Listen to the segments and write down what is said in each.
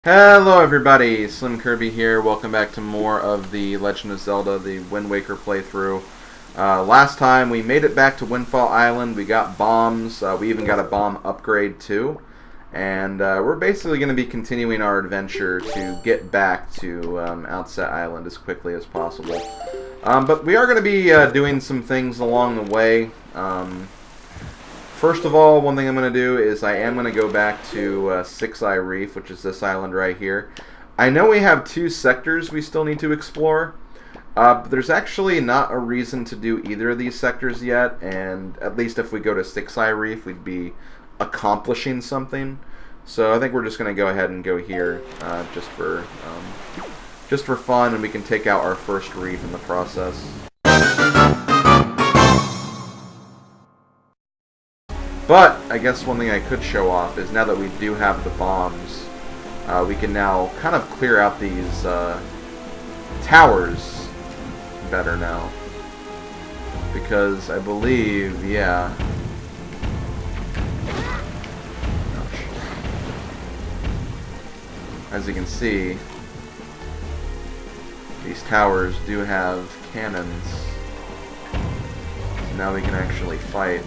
Hello everybody, SlimKirby here. Welcome back to more of the Legend of Zelda, the Wind Waker playthrough. Last time we made it back to Windfall Island. We got bombs. We even got a bomb upgrade too. And we're basically going to be continuing our adventure to get back to Outset Island as quickly as possible. But we are going to be doing some things along the way. First of all, one thing I'm going to do is I am going to go back to Six Eye Reef, which is this island right here. I know we have two sectors we still need to explore, but there's actually not a reason to do either of these sectors yet, and at least if we go to Six Eye Reef, we'd be accomplishing something. So I think we're just going to go ahead and go here just for fun, and we can take out our first reef in the process. But I guess one thing I could show off is now that we do have the bombs, we can now kind of clear out these towers better now. Because I believe, yeah. As you can see, these towers do have cannons. So now we can actually fight.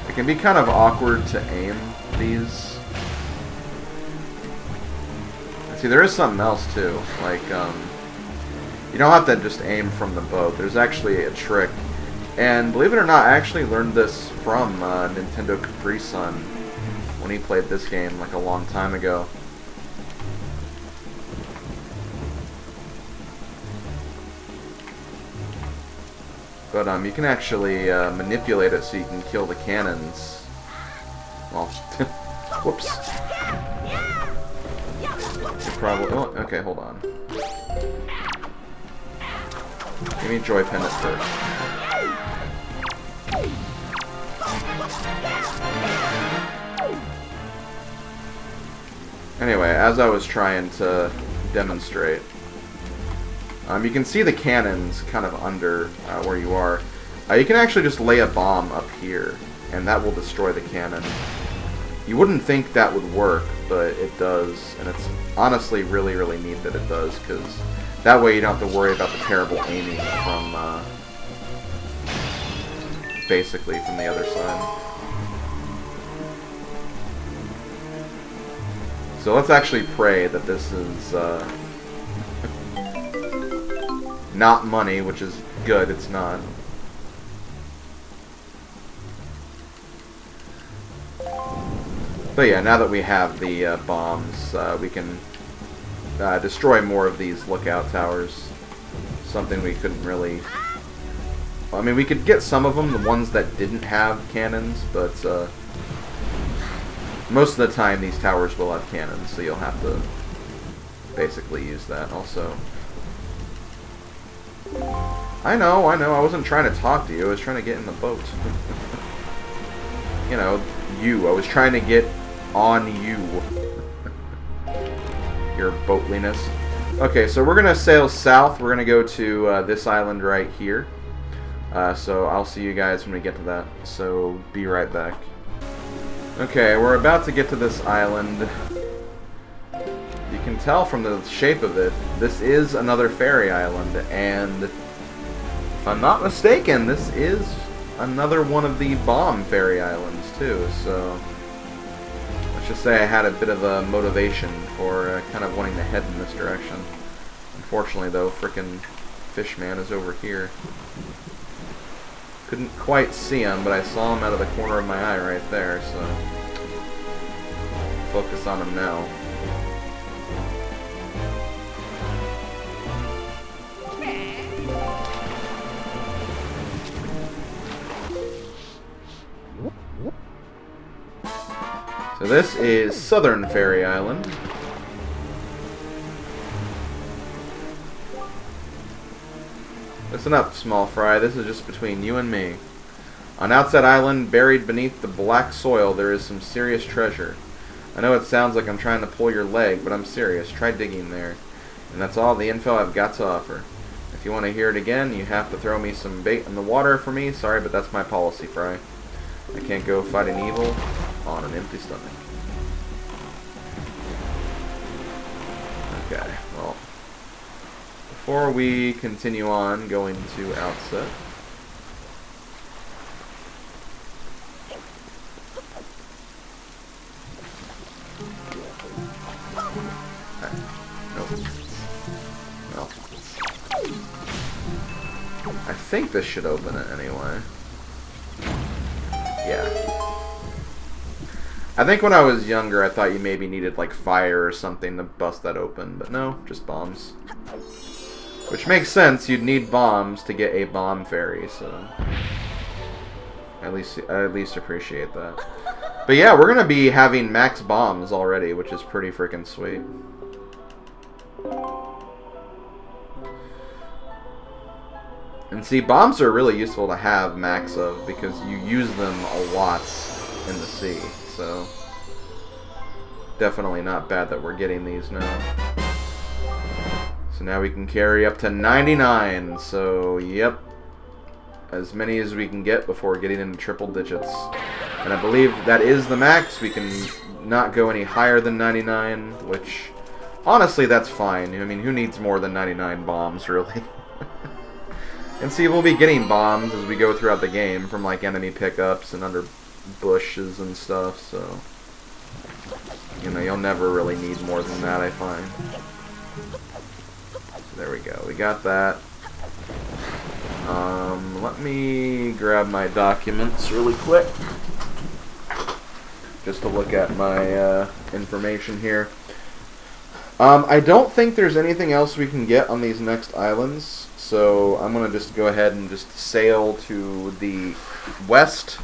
It can be kind of awkward to aim these. See, there is something else too. Like, you don't have to just aim from the boat. There's actually a trick. And believe it or not, I actually learned this from Nintendo Capri Sun when he played this game like a long time ago. But you can actually manipulate it so you can kill the cannons. Well, whoops. You probably. Oh, okay, hold on. Give me Joy Pendant first. Anyway, as I was trying to demonstrate. You can see the cannons kind of under where you are. You can actually just lay a bomb up here, and that will destroy the cannon. You wouldn't think that would work, but it does, and it's honestly really, really neat that it does, because that way you don't have to worry about the terrible aiming from, basically, from the other side. So let's actually pray that this is, not money, which is good, it's not. But yeah, now that we have the bombs, we can destroy more of these lookout towers. Something we couldn't really... I mean, we could get some of them, the ones that didn't have cannons, but most of the time these towers will have cannons, so you'll have to basically use that also. I know, I wasn't trying to talk to you, I was trying to get in the boat. You know, I was trying to get on you. Your boatliness. Okay, so we're going to sail south, we're going to go to this island right here. So I'll see you guys when we get to that, so be right back. Okay, we're about to get to this island. You can tell from the shape of it, this is another fairy island, and if I'm not mistaken, this is another one of the bomb fairy islands too, so let's just say I had a bit of a motivation for kind of wanting to head in this direction. Unfortunately though, frickin' Fishman is over here. Couldn't quite see him, but I saw him out of the corner of my eye right there, so focus on him now. So this is Southern Fairy Island. Listen up, small fry. This is just between you and me. On Outset Island, buried beneath the black soil, there is some serious treasure. I know it sounds like I'm trying to pull your leg, but I'm serious. Try digging there. And that's all the info I've got to offer. If you want to hear it again, you have to throw me some bait in the water for me. Sorry, but that's my policy, Fry. I can't go fighting evil on an empty stomach. Okay, well, before we continue on going to Outset, well, I think this should open it anyway. Yeah. I think when I was younger, I thought you maybe needed like fire or something to bust that open, but no, just bombs. Which makes sense, you'd need bombs to get a bomb fairy, so I at least appreciate that. But yeah, we're gonna be having max bombs already, which is pretty freaking sweet. And see, bombs are really useful to have max of because you use them a lot in the sea, so definitely not bad that we're getting these now. So now we can carry up to 99, so yep, as many as we can get before getting into triple digits. And I believe that is the max. We can not go any higher than 99, which honestly that's fine. I mean, who needs more than 99 bombs, really? And see, we'll be getting bombs as we go throughout the game from like enemy pickups and under bushes and stuff, so you know, you'll never really need more than that, I find. So there we go, we got that. Let me grab my documents really quick just to look at my information here. I don't think there's anything else we can get on these next islands, so I'm going to just go ahead and just sail to the west,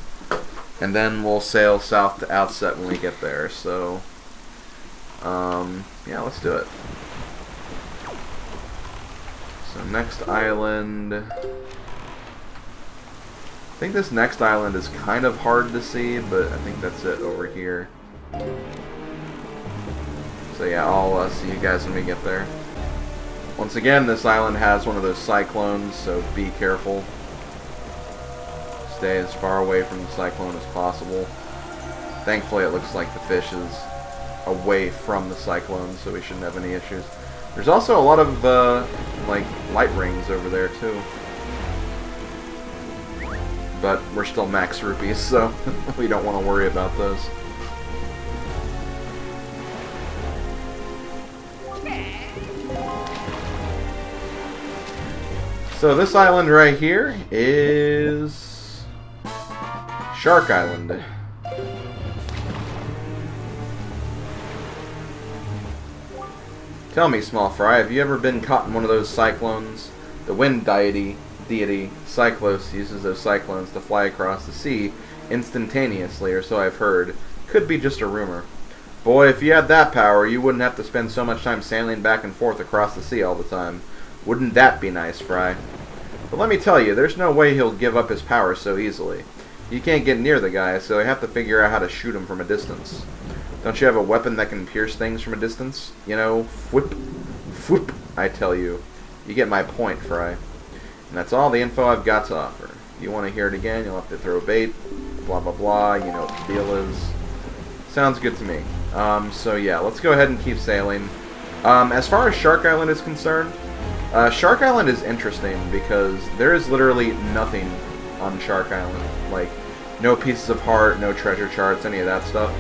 and then we'll sail south to Outset when we get there. So, yeah, let's do it. So next island, I think this next island is kind of hard to see, but I think that's it over here. So yeah, I'll see you guys when we get there. Once again, this island has one of those cyclones, so be careful. Stay as far away from the cyclone as possible. Thankfully, it looks like the fish is away from the cyclone, so we shouldn't have any issues. There's also a lot of like light rings over there too, but we're still max rupees, so we don't want to worry about those. So this island right here is Shark Island. Tell me, small fry, have you ever been caught in one of those cyclones? The wind deity Cyclos uses those cyclones to fly across the sea instantaneously, or so I've heard. Could be just a rumor. Boy, if you had that power, you wouldn't have to spend so much time sailing back and forth across the sea all the time. Wouldn't that be nice, Fry? But let me tell you, there's no way he'll give up his power so easily. You can't get near the guy, so I have to figure out how to shoot him from a distance. Don't you have a weapon that can pierce things from a distance? You know, whoop, whoop, I tell you. You get my point, Fry. And that's all the info I've got to offer. You want to hear it again, you'll have to throw bait, blah blah blah, you know what the deal is. Sounds good to me. So yeah, let's go ahead and keep sailing. As far as Shark Island is concerned, Shark Island is interesting because there is literally nothing on Shark Island. Like, no pieces of heart, no treasure charts, any of that stuff.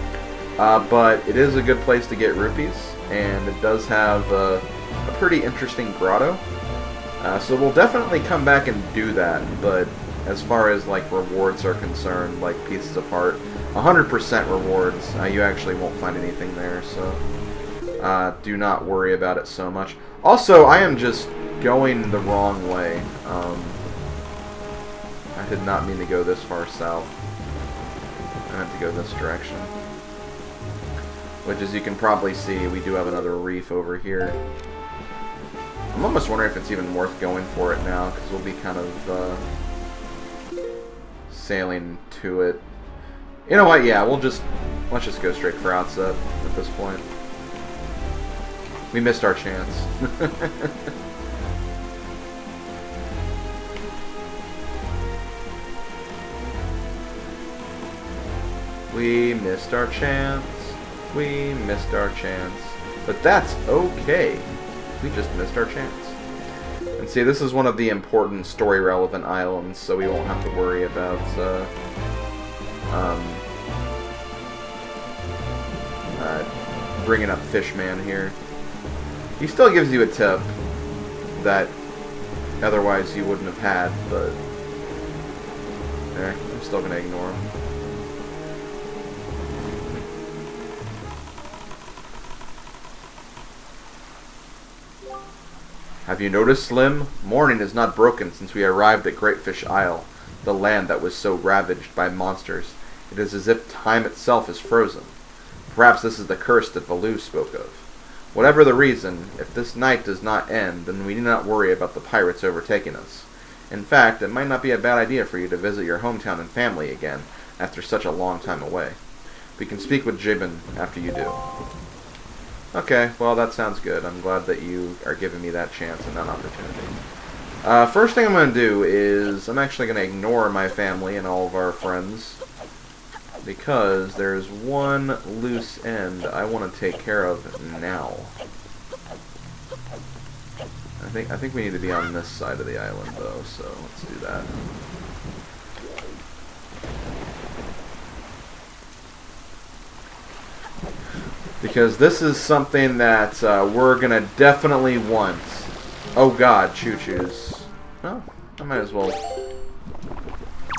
But it is a good place to get rupees, and it does have a pretty interesting grotto. So we'll definitely come back and do that, but as far as like rewards are concerned, like pieces of heart, 100% rewards, you actually won't find anything there, so do not worry about it so much. Also, I am just going the wrong way. I did not mean to go this far south. I meant to go this direction. Which, as you can probably see, we do have another reef over here. I'm almost wondering if it's even worth going for it now, because we'll be kind of sailing to it. You know what? Yeah, let's just go straight for Outset at this point. We missed our chance. We missed our chance. We missed our chance. But that's okay. We just missed our chance. And see, this is one of the important story-relevant islands, so we won't have to worry about bringing up Fishman here. He still gives you a tip that otherwise you wouldn't have had, but I'm still going to ignore him. Have you noticed, Slim? Morning is not broken since we arrived at Greatfish Isle, the land that was so ravaged by monsters. It is as if time itself is frozen. Perhaps this is the curse that Baloo spoke of. Whatever the reason, if this night does not end, then we need not worry about the pirates overtaking us. In fact, it might not be a bad idea for you to visit your hometown and family again after such a long time away. We can speak with Jabun after you do. Okay, well that sounds good. I'm glad that you are giving me that chance and that opportunity. First thing I'm going to do is I'm actually going to ignore my family and all of our friends, because there's one loose end I want to take care of now. I think we need to be on this side of the island though, so let's do that. Because this is something that we're gonna definitely want. Oh god, choo-choos. Oh, I might as well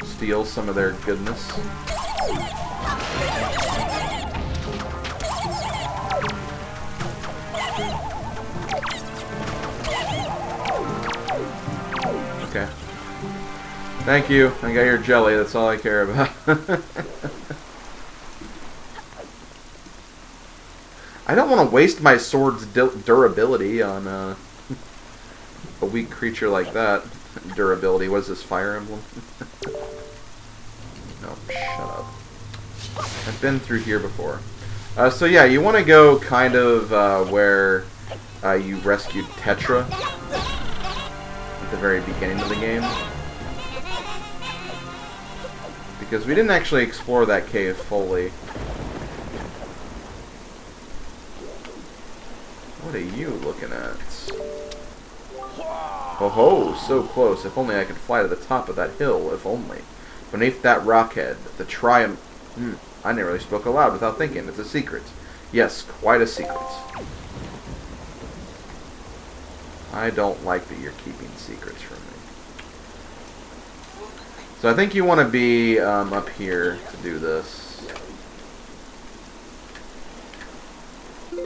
steal some of their goodness. Okay. Thank you. I got your jelly. That's all I care about. I don't want to waste my sword's durability on a weak creature like that. Durability. What is this, Fire Emblem? No, shut up. I've been through here before. So yeah, you want to go kind of where you rescued Tetra at the very beginning of the game. Because we didn't actually explore that cave fully. What are you looking at? Oh ho, so close. If only I could fly to the top of that hill, if only. Beneath that rockhead, the triumph... I nearly spoke aloud without thinking. It's a secret. Yes, quite a secret. I don't like that you're keeping secrets from me. So I think you want to be up here to do this.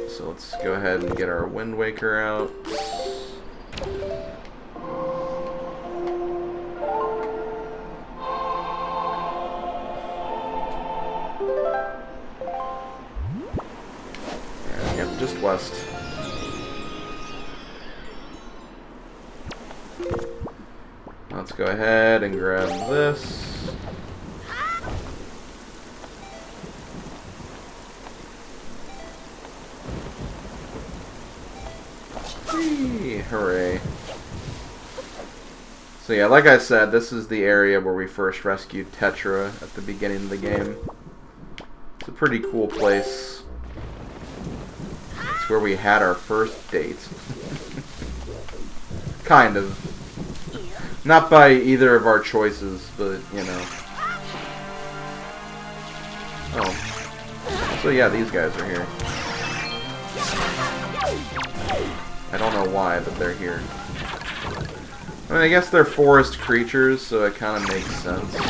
So let's go ahead and get our Wind Waker out. Yep, just west. Let's go ahead and grab this. Whee! Hooray. So yeah, like I said, this is the area where we first rescued Tetra at the beginning of the game. It's a pretty cool place. It's where we had our first date. Kind of. Not by either of our choices, but, you know. Oh. So yeah, these guys are here. I don't know why, but they're here. I mean, I guess they're forest creatures, so it kind of makes sense. So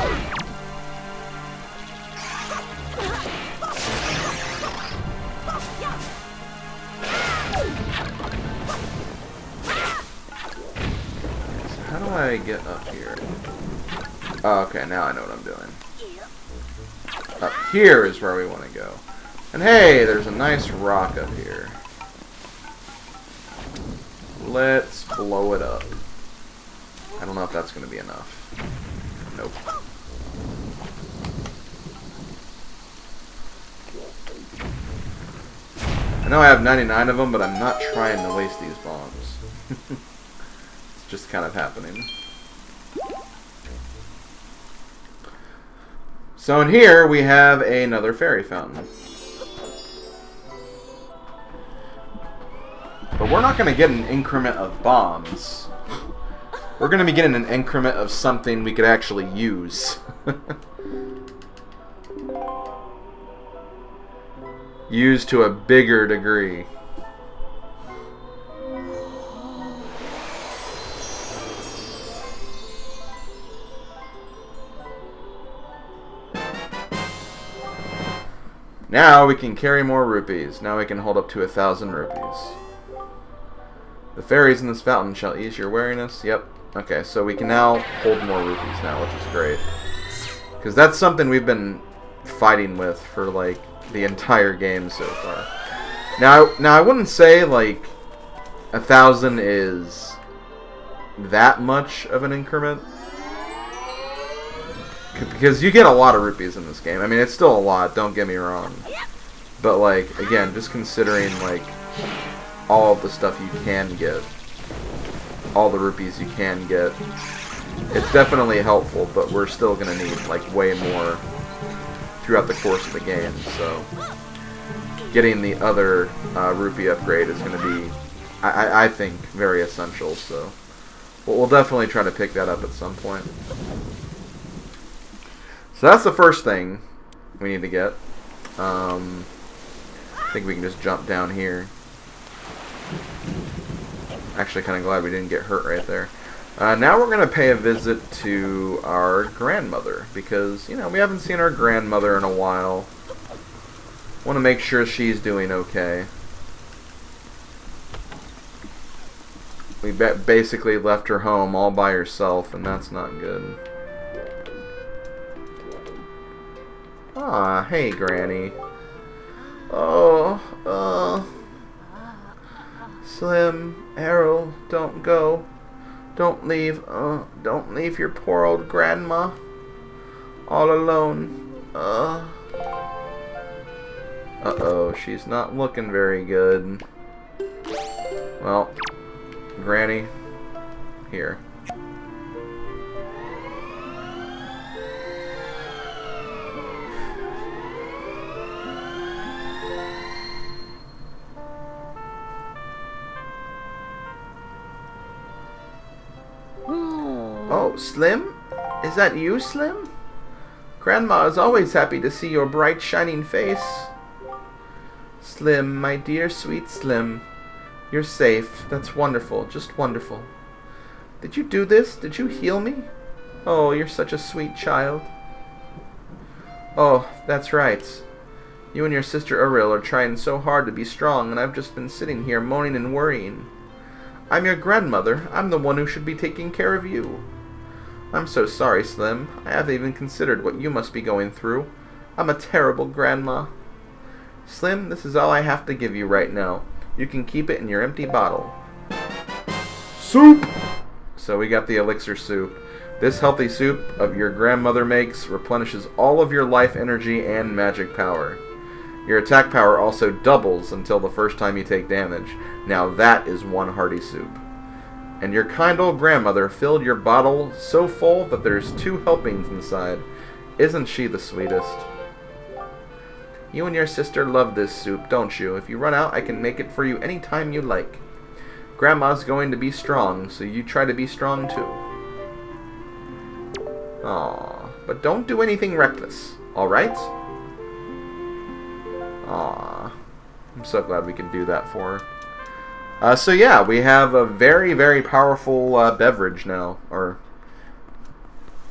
how do I get up here? Oh, okay, now I know what I'm doing. Up here is where we want to go. And hey, there's a nice rock up here. Let's blow it up. I don't know if that's going to be enough. Nope. I know I have 99 of them, but I'm not trying to waste these bombs. It's just kind of happening. So in here, we have another fairy fountain. But we're not going to get an increment of bombs. We're going to be getting an increment of something we could actually use. Use to a bigger degree. Now we can carry more rupees. Now we can hold up to 1,000 rupees. The fairies in this fountain shall ease your weariness. Yep. Okay, so we can now hold more rupees now, which is great. Because that's something we've been fighting with for, like, the entire game so far. Now I wouldn't say, like, 1,000 is that much of an increment. Because you get a lot of rupees in this game. I mean, it's still a lot, don't get me wrong. But, like, again, just considering, like, all of the stuff you can get, all the rupees you can get, it's definitely helpful, but we're still going to need, like, way more throughout the course of the game, so getting the other rupee upgrade is going to be, I think, very essential, so we'll definitely try to pick that up at some point. So that's the first thing we need to get. I think we can just jump down here. Actually, kind of glad we didn't get hurt right there. Now we're going to pay a visit to our grandmother, because, you know, we haven't seen our grandmother in a while. Want to make sure she's doing okay. We basically left her home all by herself, and that's not good. Ah, hey, Granny. Slim, Errol, don't go. Don't leave your poor old grandma all alone. Uh-oh, she's not looking very good. Well, Granny, here. Oh, Slim? Is that you, Slim? Grandma is always happy to see your bright, shining face. Slim, my dear, sweet Slim. You're safe. That's wonderful. Just wonderful. Did you do this? Did you heal me? Oh, you're such a sweet child. Oh, that's right. You and your sister Ariel are trying so hard to be strong, and I've just been sitting here moaning and worrying. I'm your grandmother. I'm the one who should be taking care of you. I'm so sorry, Slim. I haven't even considered what you must be going through. I'm a terrible grandma. Slim, this is all I have to give you right now. You can keep it in your empty bottle. Soup! So we got the elixir soup. This healthy soup of your grandmother makes replenishes all of your life energy and magic power. Your attack power also doubles until the first time you take damage. Now that is one hearty soup. And your kind old grandmother filled your bottle so full that there's 2 helpings inside. Isn't she the sweetest? You and your sister love this soup, don't you? If you run out, I can make it for you any time you like. Grandma's going to be strong, so you try to be strong too. Aww, but don't do anything reckless, alright? Aww. I'm so glad we can do that for her. So yeah, we have a very, very powerful beverage now. Or,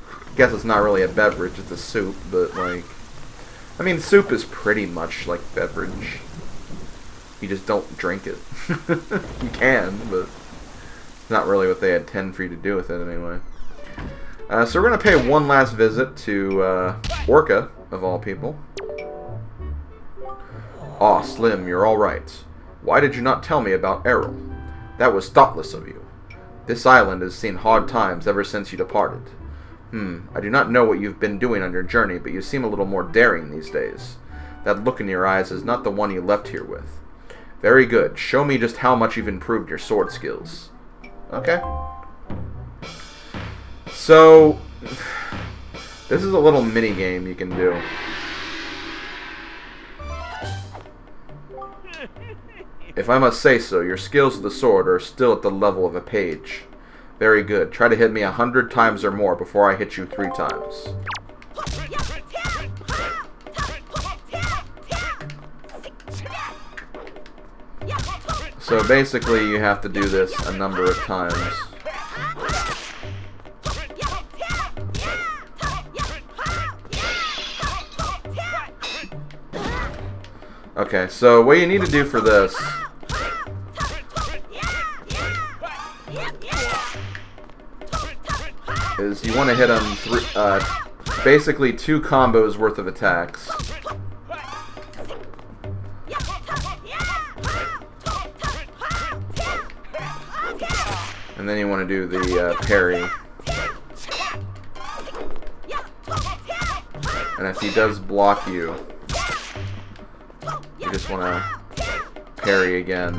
I guess it's not really a beverage, it's a soup, but like... I mean, soup is pretty much like beverage. You just don't drink it. You can, but it's not really what they intend for you to do with it anyway. So we're going to pay one last visit to Orca, of all people. Aw, Slim, you're all right. Why did you not tell me about Errol? That was thoughtless of you. This island has seen hard times ever since you departed. I do not know what you've been doing on your journey, but you seem a little more daring these days. That look in your eyes is not the one you left here with. Very good. Show me just how much you've improved your sword skills. Okay. So, this is a little mini game you can do. If I must say so, your skills with the sword are still at the level of a page. Very good. Try to hit me 100 times or more before I hit you 3 times. So basically you have to do this a number of times. Okay, so what you need to do for this is you want to hit them basically 2 combos worth of attacks. And then you want to do the parry. And if he does block you, you just want to parry again.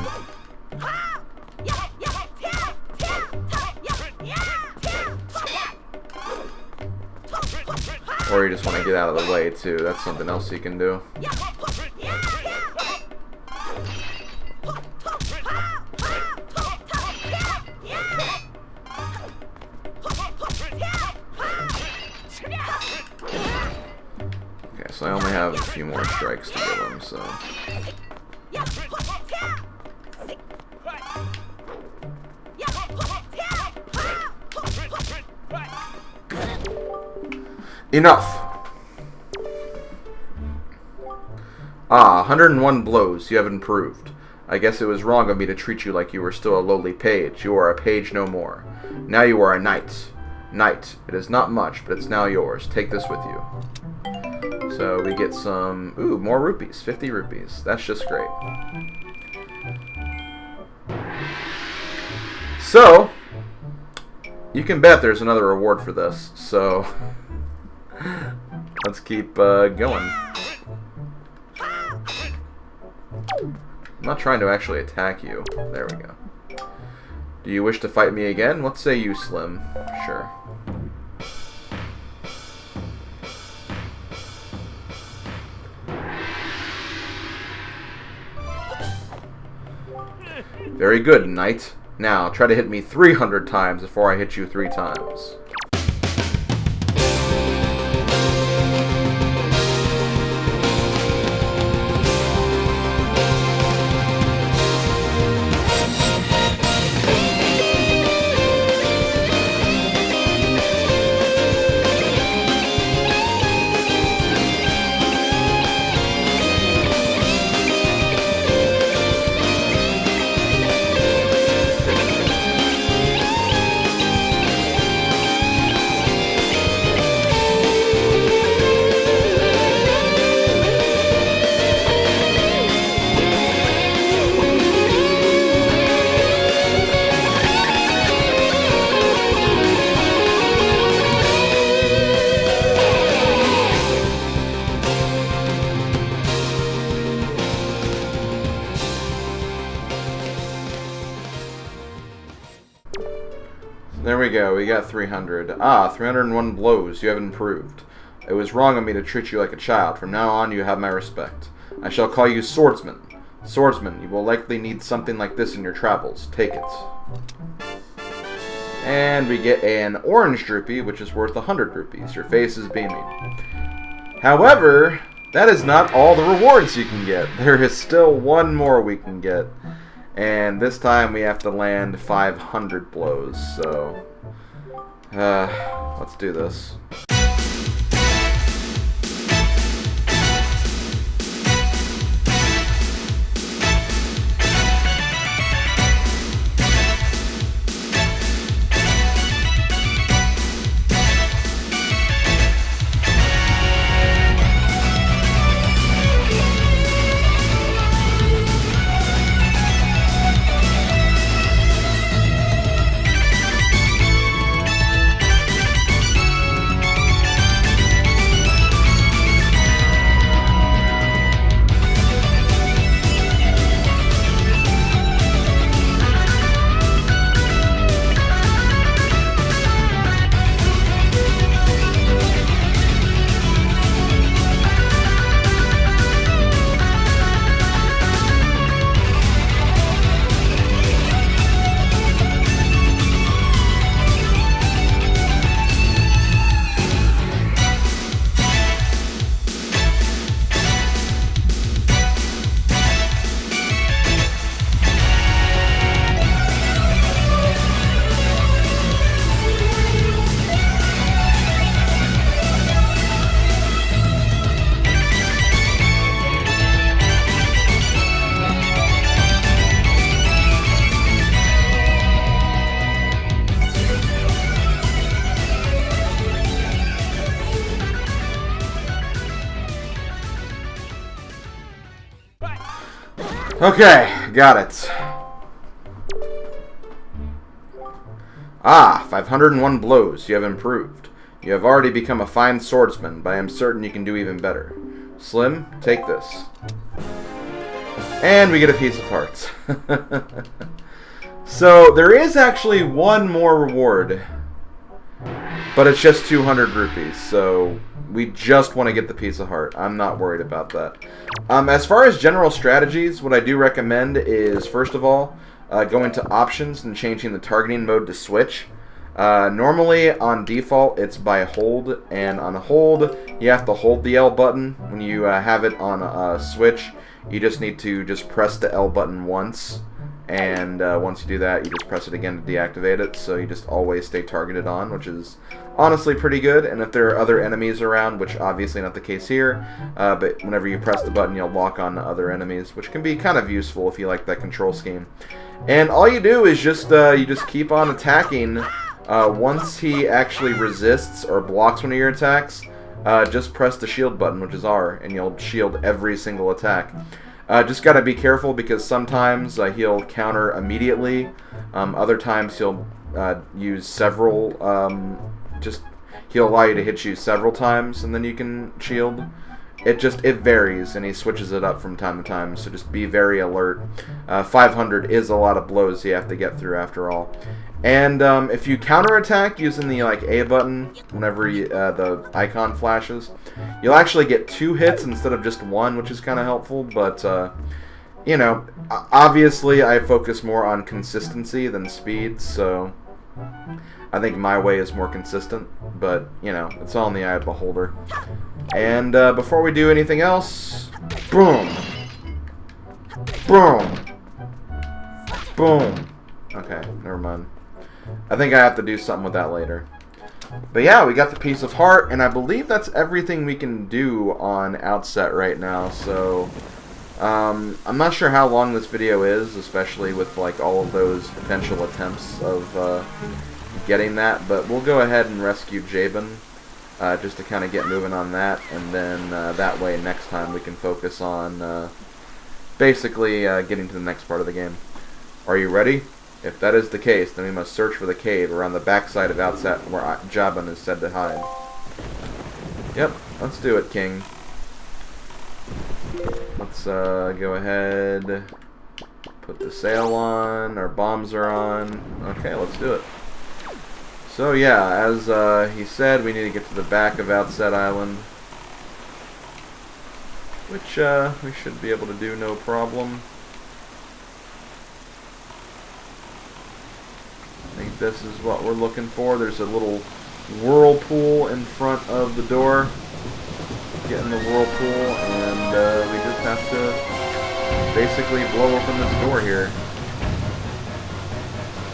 Or you just want to get out of the way too. That's something else you can do. Okay, so I only have a few more strikes to give him, so... Enough! Ah, 101 blows. You have improved. I guess it was wrong of me to treat you like you were still a lowly page. You are a page no more. Now you are a knight. Knight. It is not much, but it's now yours. Take this with you. So we get some... Ooh, more rupees. 50 rupees. That's just great. So, you can bet there's another reward for this. So, let's keep going. I'm not trying to actually attack you. There we go. Do you wish to fight me again? What say you, Slim? Sure. Very good, knight. Now, try to hit me 300 times before I hit you 3 times. There we go, we got 300. Ah, 301 blows, you have improved. It was wrong of me to treat you like a child. From now on, you have my respect. I shall call you Swordsman. Swordsman, you will likely need something like this in your travels. Take it. And we get an orange rupee, which is worth 100 rupees. Your face is beaming. However, that is not all the rewards you can get. There is still one more we can get. And this time we have to land 500 blows, so... let's do this. Okay, got it. Ah, 501 blows. You have improved. You have already become a fine swordsman, but I am certain you can do even better. Slim, take this. And we get a piece of hearts. So, there is actually one more reward. But it's just 200 rupees, so we just want to get the piece of heart. I'm not worried about that. As far as general strategies, what I do recommend is, first of all, going to options and changing the targeting mode to switch. Normally, on default, it's by hold, and on hold, you have to hold the L button. When you have it on switch, you just need to just press the L button once, and once you do that, you just press it again to deactivate it, so you just always stay targeted on, which is honestly pretty good. And if there are other enemies around, which obviously not the case here, but whenever you press the button, you'll lock on to other enemies, which can be kind of useful if you like that control scheme. And all you do is just you just keep on attacking. Once he actually resists or blocks one of your attacks, just press the shield button, which is R, and you'll shield every single attack. Just gotta be careful because sometimes he'll counter immediately. Other times he'll use several. He'll allow you to hit you several times, and then you can shield. It varies, and he switches it up from time to time, so just be very alert. 500 is a lot of blows you have to get through after all. And if you counterattack using the A button, whenever the icon flashes, you'll actually get 2 hits instead of just 1, which is kind of helpful. But, you know, obviously I focus more on consistency than speed, so I think my way is more consistent. But, you know, it's all in the eye of the beholder. And before we do anything else, boom, boom, boom. Okay, never mind. I think I have to do something with that later. But yeah, we got the piece of heart, and I believe that's everything we can do on Outset right now. So, I'm not sure how long this video is, especially with like all of those potential attempts of getting that. But we'll go ahead and rescue Jabun, just to kind of get moving on that, and then that way next time we can focus on basically getting to the next part of the game. Are you ready? If that is the case, then we must search for the cave around the backside of Outset where Jabun is said to hide. Yep, let's do it, King. Let's go ahead, put the sail on, our bombs are on. Okay, let's do it. So yeah, as he said, we need to get to the back of Outset Island, which we should be able to do no problem. I think this is what we're looking for. There's a little whirlpool in front of the door. Get in the whirlpool, and we just have to basically blow open this door here.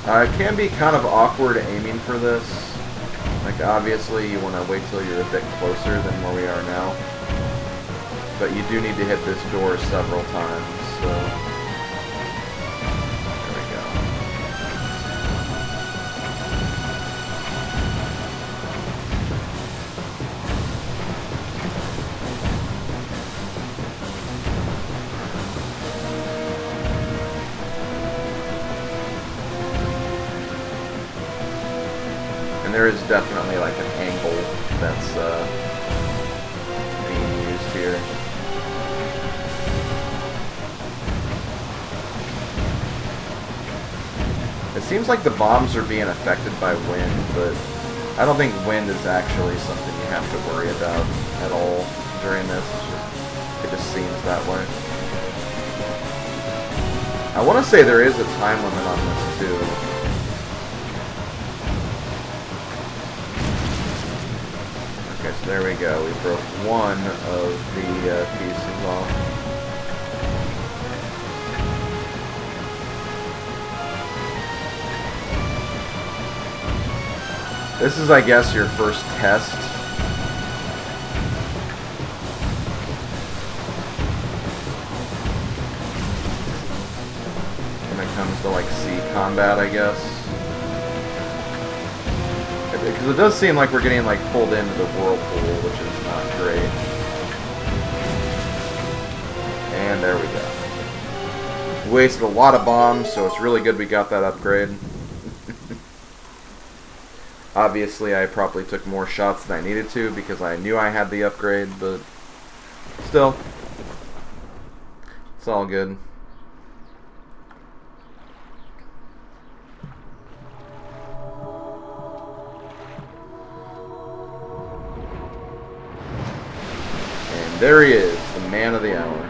It can be kind of awkward aiming for this. Like, obviously, you want to wait till you're a bit closer than where we are now. But you do need to hit this door several times, so... And there is definitely like an angle that's being used here. It seems like the bombs are being affected by wind, but I don't think wind is actually something you have to worry about at all during this. It just seems that way. I want to say there is a time limit on this too. Okay, so there we go. We broke one of the pieces off. This is, I guess, your first test. When it comes to, like, sea combat, I guess. Because it does seem like we're getting like pulled into the whirlpool, which is not great. And there we go. We wasted a lot of bombs, so it's really good we got that upgrade. Obviously, I probably took more shots than I needed to because I knew I had the upgrade, but still, it's all good. And there he is, the man of the hour.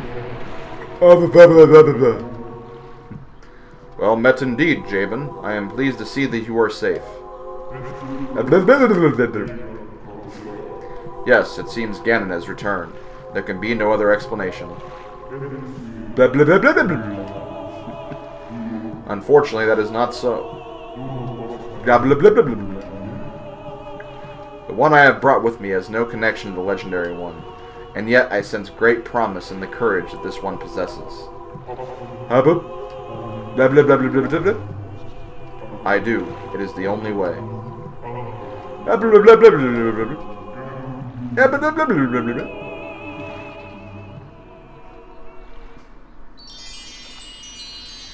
Well met indeed, Jabun. I am pleased to see that you are safe. Yes, it seems Ganon has returned. There can be no other explanation. Unfortunately, that is not so. The one I have brought with me has no connection to the legendary one, and yet I sense great promise in the courage that this one possesses. I do. It is the only way.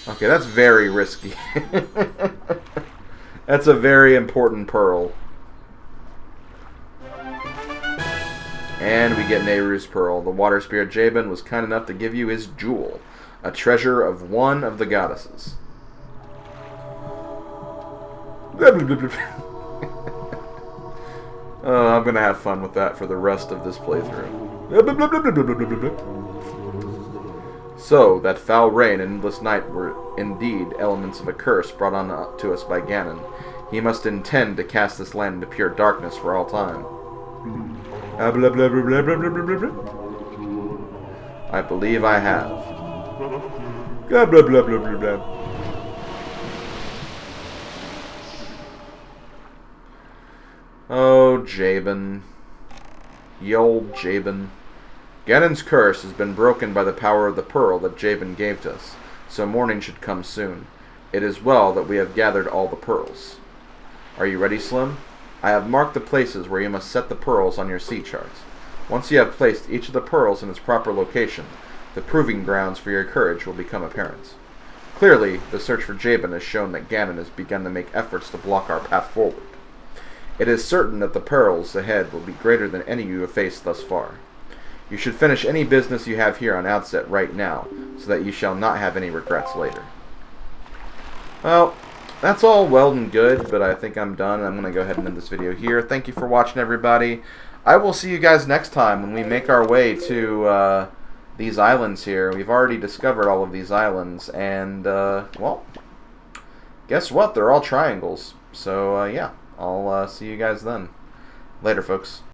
Okay, that's very risky. That's a very important pearl. And we get Nehru's Pearl. The water spirit Jabun was kind enough to give you his jewel, a treasure of one of the goddesses. I'm going to have fun with that for the rest of this playthrough. So, that foul rain and endless night were indeed elements of a curse brought on to us by Ganon. He must intend to cast this land into pure darkness for all time. I believe I have. Oh, Jabun. Ye old Jabun. Ganon's curse has been broken by the power of the pearl that Jabun gave to us, so morning should come soon. It is well that we have gathered all the pearls. Are you ready, Slim? I have marked the places where you must set the pearls on your sea charts. Once you have placed each of the pearls in its proper location, the proving grounds for your courage will become apparent. Clearly, the search for Jabun has shown that Ganon has begun to make efforts to block our path forward. It is certain that the perils ahead will be greater than any you have faced thus far. You should finish any business you have here on Outset right now, so that you shall not have any regrets later. Well, that's all well and good, but I think I'm done. I'm going to go ahead and end this video here. Thank you for watching, everybody. I will see you guys next time when we make our way to these islands here. We've already discovered all of these islands, and, well, guess what? They're all triangles. So, yeah, I'll see you guys then. Later, folks.